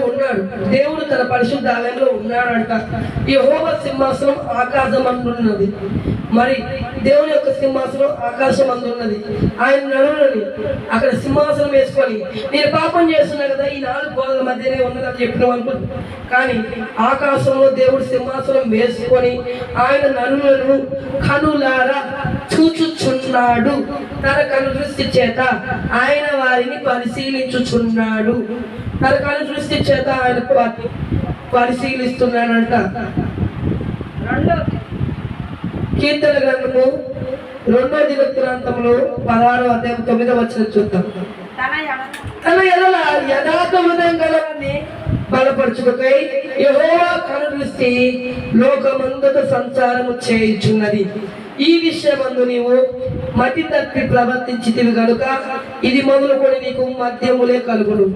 ఉన్నాడు. దేవుడు తన పరిశుద్ధ ఆలయంలో ఉన్నాడంట. యెహోవా సింహాసనం ఆకాశమందున్నది. మరి దేవుని యొక్క సింహాసనం ఆకాశమందున్నది. ఆయన నడులని అక్కడ సింహాసనం వేసుకొని నేను పాపం చేస్తున్నా కదా, ఈ 4 గోడల మధ్యనే ఉన్నదని చెప్పినాం అనుకుంటు. కానీ ఆకాశంలో దేవుడు సింహాసనం వేసుకొని ఆయన నరులను కనులారా చూచుచున్నాడు. తన కను దృష్టి చేత ఆయన వారిని పరిశీలించుచున్నాడు. తన కను దృష్టి చేత ఆయన పరిశీలిస్తున్నాడంట. కీర్తన గ్రంథము 2వ దినవృత్తాంతములో 16వ అధ్యాయం 9వ వచనం చూద్దాం. తన ఎడల యథార్థ హృదయం గలవారిని బలపరచుటకై యెహోవా కను దృష్టి లోకమంతట సంచారము చేయుచున్నది. ఈ విషయమందు నీవు మతి తప్పి ప్రవర్తించితివి గనుక ఇది మొదలుకొని నీకు యుద్ధములే కలుగును.